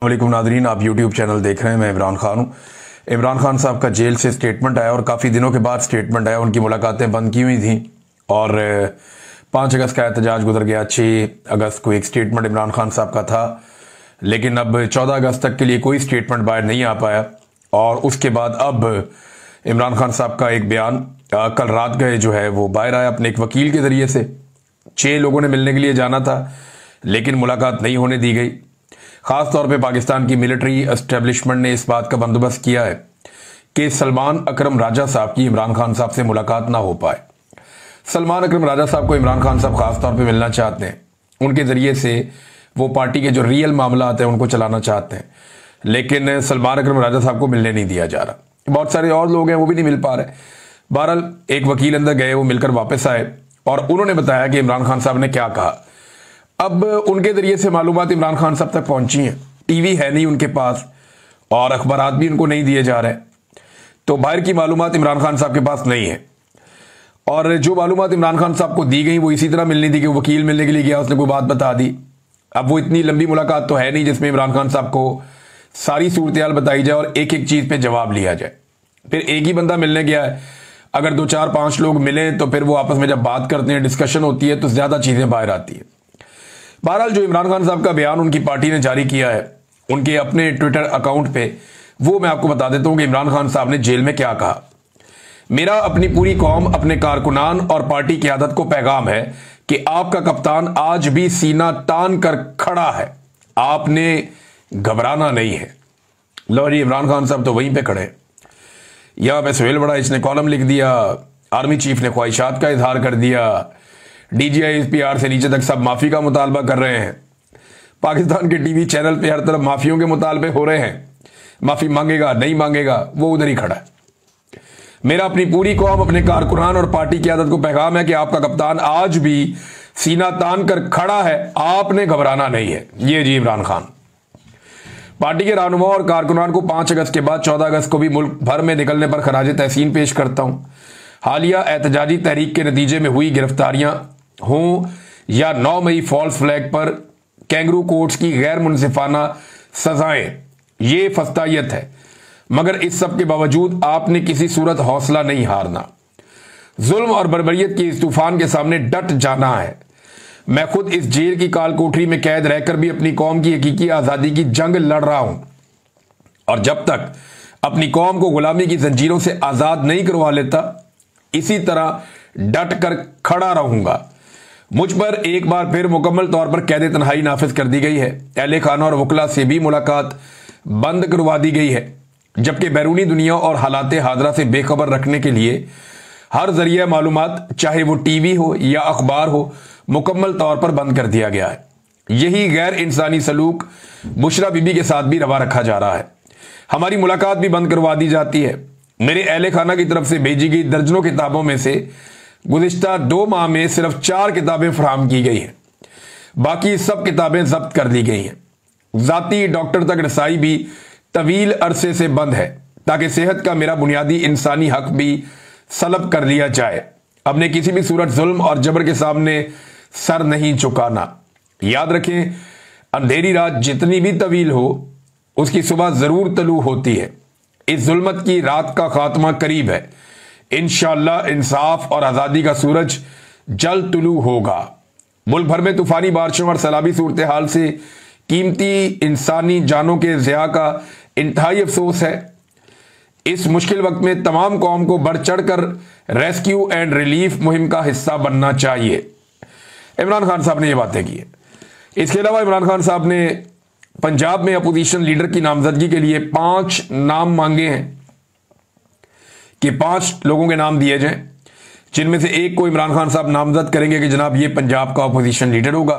वालेकुम नादरीन, आप YouTube channel देख रहे हैं। मैं इमरान खान हूँ। इमरान खान साहब का जेल से स्टेटमेंट आया और काफ़ी दिनों के बाद स्टेटमेंट आया। उनकी मुलाकातें बंद की हुई थी और 5 अगस्त का एहतजाज गुजर गया। 6 अगस्त को एक स्टेटमेंट इमरान खान साहब का था, लेकिन अब 14 अगस्त तक के लिए कोई स्टेटमेंट बाहर नहीं आ पाया। और उसके बाद अब इमरान खान साहब का एक बयान कल रात गए जो है वो बाहर आया अपने एक वकील के ज़रिए से। 6 लोगों ने मिलने के लिए जाना था, लेकिन मुलाकात नहीं होने दी गई। ख़ास तौर पे पाकिस्तान की मिलिट्री एस्टेब्लिशमेंट ने इस बात का बंदोबस्त किया है कि सलमान अकरम राजा साहब की इमरान खान साहब से मुलाकात ना हो पाए। सलमान अकरम राजा साहब को इमरान खान साहब ख़ास तौर पे मिलना चाहते हैं। उनके ज़रिए से वो पार्टी के जो रियल मामला आते हैं उनको चलाना चाहते हैं, लेकिन सलमान अकरम राजा साहब को मिलने नहीं दिया जा रहा। बहुत सारे और लोग हैं वो भी नहीं मिल पा रहे। बहरहाल एक वकील अंदर गए, वो मिलकर वापस आए और उन्होंने बताया कि इमरान खान साहब ने क्या कहा। अब उनके जरिए से मालूमात इमरान खान साहब तक पहुंची हैं। टीवी है नहीं उनके पास और अखबारात भी उनको नहीं दिए जा रहे, तो बाहर की मालूमात इमरान खान साहब के पास नहीं है। और जो मालूमात इमरान खान साहब को दी गई वो इसी तरह मिलनी थी कि वकील मिलने के लिए गया, उसने कोई बात बता दी। अब वो इतनी लंबी मुलाकात तो है नहीं जिसमें इमरान खान साहब को सारी सूरत हाल बताई जाए और एक एक चीज़ पे जवाब लिया जाए। फिर एक ही बंदा मिलने गया है, अगर 2 4 5 लोग मिले तो फिर वो आपस में जब बात करते हैं, डिस्कशन होती है, तो ज़्यादा चीज़ें बाहर आती है। बहरहाल जो इमरान खान साहब का बयान उनकी पार्टी ने जारी किया है उनके अपने ट्विटर अकाउंट पे, वो मैं आपको बता देता हूं कि इमरान खान साहब ने जेल में क्या कहा। मेरा अपनी पूरी कौम, अपने कारकुनान और पार्टी क़यादत को पैगाम है कि आपका कप्तान आज भी सीना तान कर खड़ा है, आपने घबराना नहीं है। लो जी, इमरान खान साहब तो वहीं पे खड़े। यहां पे सुहेल बड़ा इसने कॉलम लिख दिया, आर्मी चीफ ने ख्वाहिशात का इजहार कर दिया, DGI SPR से नीचे तक सब माफ़ी का मुतालबा कर रहे हैं। पाकिस्तान के टीवी चैनल पे हर तरफ माफ़ियों के मुतालबे हो रहे हैं। माफ़ी मांगेगा नहीं मांगेगा, वो उधर ही खड़ा है। मेरा अपनी पूरी कौम, अपने कारकुनान और पार्टी की आदत को पैगाम है कि आपका कप्तान आज भी सीना तान कर खड़ा है, आपने घबराना नहीं है। ये जी इमरान खान। पार्टी के रहनुमा और कारकुनान को 5 अगस्त के बाद 14 अगस्त को भी मुल्क भर में निकलने पर खराज तहसीन पेश करता हूं। हालिया एहतजाजी तहरीक के नतीजे में हुई गिरफ्तारियां हों या 9 मई फॉल्स फ्लैग पर कैंगरू कोर्ट्स की गैर मुनसिफाना सजाएं, ये फस्तायत है। मगर इस सब के बावजूद आपने किसी सूरत हौसला नहीं हारना। जुल्म और बर्बरियत के इस तूफान के सामने डट जाना है। मैं खुद इस जेल की काल कोठरी में कैद रहकर भी अपनी कौम की हकीकी आज़ादी की जंग लड़ रहा हूं, और जब तक अपनी कौम को गुलामी की जंजीरों से आज़ाद नहीं करवा लेता, इसी तरह डट कर खड़ा रहूंगा। मुझ पर एक बार फिर मुकम्मल तौर पर कैद तन्हाई नाफिज कर दी गई है। अहले खाना और वकला से भी मुलाकात बंद करवा दी गई है, जबकि बैरूनी दुनिया और हालात हादरा से बेखबर रखने के लिए हर जरिया मालूमात, चाहे वो टीवी हो या अखबार हो, मुकम्मल तौर पर बंद कर दिया गया है। यही गैर इंसानी सलूक बुशरा बीबी के साथ भी रवा रखा जा रहा है। हमारी मुलाकात भी बंद करवा दी जाती है। मेरे अहले खाना की तरफ से भेजी गई दर्जनों किताबों में से गुज़िश्ता 2 माह में सिर्फ 4 किताबें फराहम की गई हैं, बाकी सब किताबें जब्त कर दी गई हैं। ज़ाती डॉक्टर तक रसाई भी तवील अरसे से बंद है, ताकि सेहत का मेरा बुनियादी इंसानी हक भी सलब कर लिया जाए। अपने किसी भी सूरत जुल्म और जबर के सामने सर नहीं झुकाना। याद रखें, अंधेरी रात जितनी भी तवील हो, उसकी सुबह जरूर तलू होती है। इस जुल्मत की रात का खात्मा करीब है। इंशाअल्लाह इंसाफ और आज़ादी का सूरज जल्द तुलू होगा। मुल्क भर में तूफानी बारिशों और सैलाबी सूरत हाल से कीमती इंसानी जानों के ज़िया का इंतहाई अफसोस है। इस मुश्किल वक्त में तमाम कौम को बढ़ चढ़ कर रेस्क्यू एंड रिलीफ मुहिम का हिस्सा बनना चाहिए। इमरान खान साहब ने ये बातें की है। इसके अलावा इमरान खान साहब ने पंजाब में अपोजिशन लीडर की नामजदगी के लिए 5 नाम मांगे हैं कि 5 लोगों के नाम दिए जाएं, जिनमें से एक को इमरान खान साहब नामजद करेंगे कि जनाब ये पंजाब का अपोजिशन लीडर होगा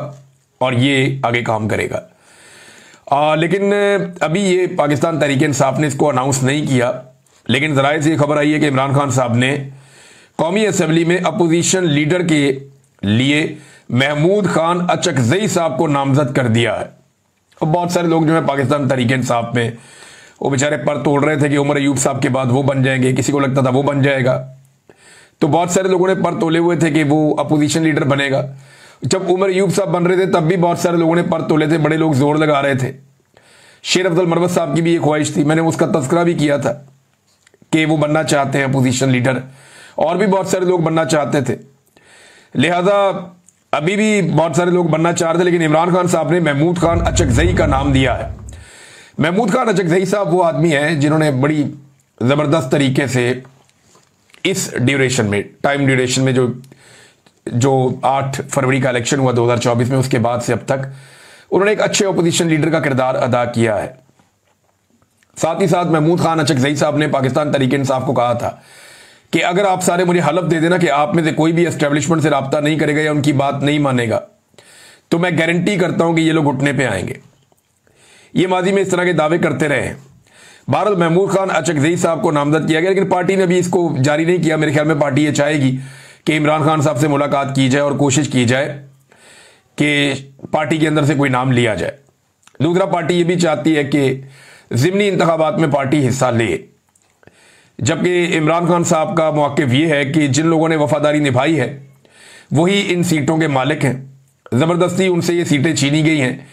और ये आगे काम करेगा। लेकिन अभी ये पाकिस्तान तहरीक इंसाफ ने इसको अनाउंस नहीं किया, लेकिन ज़राए से खबर आई है कि इमरान खान साहब ने कौमी असम्बली में अपोजिशन लीडर के लिए महमूद खान अचकजई साहब को नामजद कर दिया है। और बहुत सारे लोग जो है पाकिस्तान तहरीक इंसाफ में वो बेचारे पर तोड़ रहे थे कि उमर अयूब साहब के बाद वो बन जाएंगे, किसी को लगता था वो बन जाएगा। तो बहुत सारे लोगों ने पर तोले हुए थे कि वो अपोजिशन लीडर बनेगा। जब उमर अयूब साहब बन रहे थे तब भी बहुत सारे लोगों ने पर तोले थे, बड़े लोग जोर लगा रहे थे। शेर अफजल मरवत साहब की भी एक ख्वाहिश थी, मैंने उसका तज़किरा भी किया था कि वो बनना चाहते हैं अपोजिशन लीडर, और भी बहुत सारे लोग बनना चाहते थे। लिहाजा अभी भी बहुत सारे लोग बनना चाह रहे थे, लेकिन इमरान खान साहब ने महमूद खान अचकजई का नाम दिया है। महमूद खान अचकजई साहब वो आदमी हैं जिन्होंने बड़ी ज़बरदस्त तरीके से इस ड्यूरेशन में, टाइम ड्यूरेशन में, जो 8 फरवरी का इलेक्शन हुआ 2024 में, उसके बाद से अब तक उन्होंने एक अच्छे अपोजिशन लीडर का किरदार अदा किया है। साथ ही साथ महमूद खान अचकजई साहब ने पाकिस्तान तहरीक इंसाफ को कहा था कि अगर आप सारे मुझे हलफ दे देना कि आप में से कोई भी एस्टेब्लिशमेंट से राब्ता नहीं करेगा या उनकी बात नहीं मानेगा, तो मैं गारंटी करता हूं कि ये लोग घुटने पे आएंगे। ये माजी में इस तरह के दावे करते रहे हैं। बहरहाल महमूद खान अचकजई साहब को नामजद किया गया, लेकिन पार्टी ने अभी इसको जारी नहीं किया। मेरे ख्याल में पार्टी ये चाहेगी कि इमरान खान साहब से मुलाकात की जाए और कोशिश की जाए कि पार्टी के अंदर से कोई नाम लिया जाए। दूसरा, पार्टी ये भी चाहती है कि ज़िमनी इंतखाबात में पार्टी हिस्सा ले, जबकि इमरान खान साहब का मौक़िफ़ ये है कि जिन लोगों ने वफादारी निभाई है वही इन सीटों के मालिक हैं। ज़बरदस्ती उनसे ये सीटें छीनी गई हैं,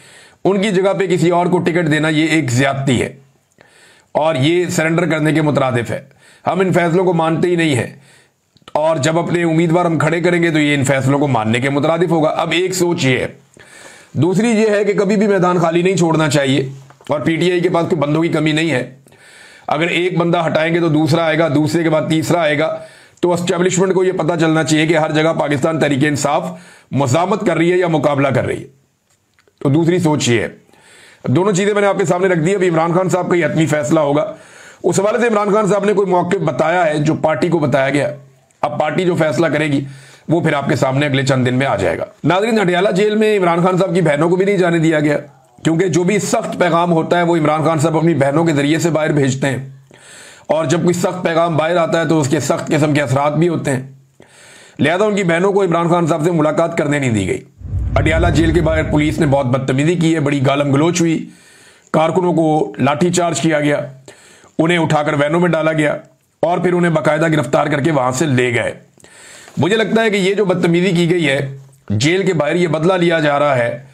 उनकी जगह पे किसी और को टिकट देना ये एक ज़्यादती है और ये सरेंडर करने के मुतरादिफ है। हम इन फैसलों को मानते ही नहीं हैं, और जब अपने उम्मीदवार हम खड़े करेंगे तो ये इन फैसलों को मानने के मुतरादिफ होगा। अब एक सोच ये है। दूसरी ये है कि कभी भी मैदान खाली नहीं छोड़ना चाहिए, और पीटीआई के पास कोई बंदों की कमी नहीं है। अगर एक बंदा हटाएंगे तो दूसरा आएगा, दूसरे के बाद तीसरा आएगा। तो एस्टेब्लिशमेंट को यह पता चलना चाहिए कि हर जगह पाकिस्तान तहरीक इंसाफ मुज़ामत कर रही है या मुकाबला कर रही है। तो दूसरी सोच ये है। दोनों चीजें मैंने आपके सामने रख दी। अभी इमरान खान साहब का ये हतमी फैसला होगा, उस हवाले से इमरान खान साहब ने कोई मौक़िफ़ बताया है जो पार्टी को बताया गया। अब पार्टी जो फैसला करेगी वो फिर आपके सामने अगले चंद दिन में आ जाएगा। नाज़रीन, अडयाला जेल में इमरान खान साहब की बहनों को भी नहीं जाने दिया गया, क्योंकि जो भी सख्त पैगाम होता है वो इमरान खान साहब अपनी बहनों के जरिए से बाहर भेजते हैं, और जब कोई सख्त पैगाम बाहर आता है तो उसके सख्त किस्म के असरात भी होते हैं। लिहाजा उनकी बहनों को इमरान खान साहब से मुलाकात करने नहीं दी गई। अडयाला जेल के बाहर पुलिस ने बहुत बदतमीजी की है, बड़ी गालम गलोच हुई, कारकुनों को लाठीचार्ज किया गया, उन्हें उठाकर वैनों में डाला गया और फिर उन्हें बाकायदा गिरफ्तार करके वहां से ले गए। मुझे लगता है कि ये जो बदतमीजी की गई है जेल के बाहर, ये बदला लिया जा रहा है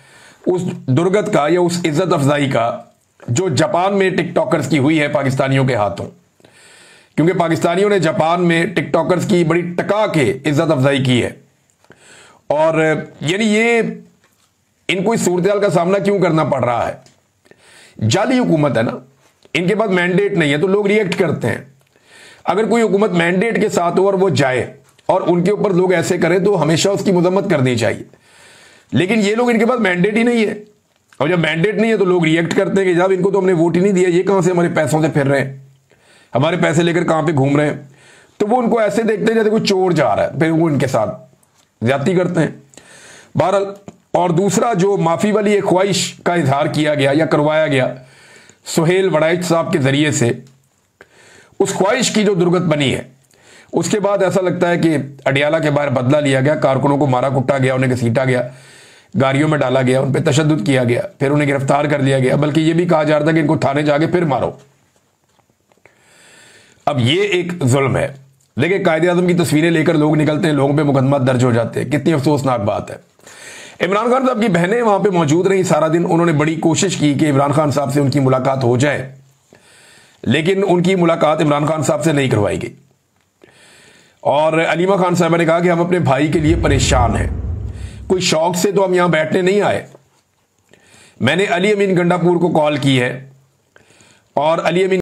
उस दुर्गत का या उस इज्जत अफजाई का जो जापान में टिकटॉकर्स की हुई है पाकिस्तानियों के हाथों। क्योंकि पाकिस्तानियों ने जापान में टिकटॉकर्स की बड़ी टका के इज्जत अफजाई की है, और यानी ये इनको इस सूरत हाल का सामना क्यों करना पड़ रहा है? जाली हुकूमत है ना, इनके पास मैंडेट नहीं है तो लोग रिएक्ट करते हैं। अगर कोई हुकूमत मैंडेट के साथ हो और वो जाए और उनके ऊपर लोग ऐसे करें तो हमेशा उसकी मजम्मत करनी चाहिए। लेकिन ये लोग, इनके पास मैंडेट ही नहीं है, और जब मैंडेट नहीं है तो लोग रिएक्ट करते हैं कि जब इनको तो हमने वोट ही नहीं दिया, ये कहां से हमारे पैसों से फिर रहे हैं, हमारे पैसे लेकर कहां पे घूम रहे हैं। तो वो उनको ऐसे देखते हैं जैसे कोई चोर जा रहा है, फिर वो इनके साथ ज्यादती करते हैं। बहरहाल, और दूसरा जो माफी वाली एक ख्वाहिश का इजहार किया गया या करवाया गया सुहेल वड़ाइच साहब के जरिए से, उस ख्वाहिश की जो दुर्गत बनी है, उसके बाद ऐसा लगता है कि अडयाला के बाहर बदला लिया गया, कारकुनों को मारा कुटा गया, उन्हें घसीटा गया, गाड़ियों में डाला गया, उन पर तशद्दुद किया गया, फिर उन्हें गिरफ्तार कर लिया गया, बल्कि यह भी कहा जा रहा था कि इनको थाने जाके फिर मारो। अब ये एक जुल्म है। देखिए, कायदे आज़म की तस्वीरें लेकर लोग निकलते हैं, लोगों पे मुकदमा दर्ज हो जाते हैं, कितनी अफसोसनाक बात है। इमरान खान साहब की बहनें वहां पे मौजूद रही सारा दिन, उन्होंने बड़ी कोशिश की कि इमरान खान साहब से उनकी मुलाकात हो जाए, लेकिन उनकी मुलाकात इमरान खान साहब से नहीं करवाई गई। और अलीमा खान साहब ने कहा कि हम अपने भाई के लिए परेशान हैं, कोई शौक से तो हम यहां बैठने नहीं आए। मैंने अली अमीन गंडापुर को कॉल की है और अली अमीन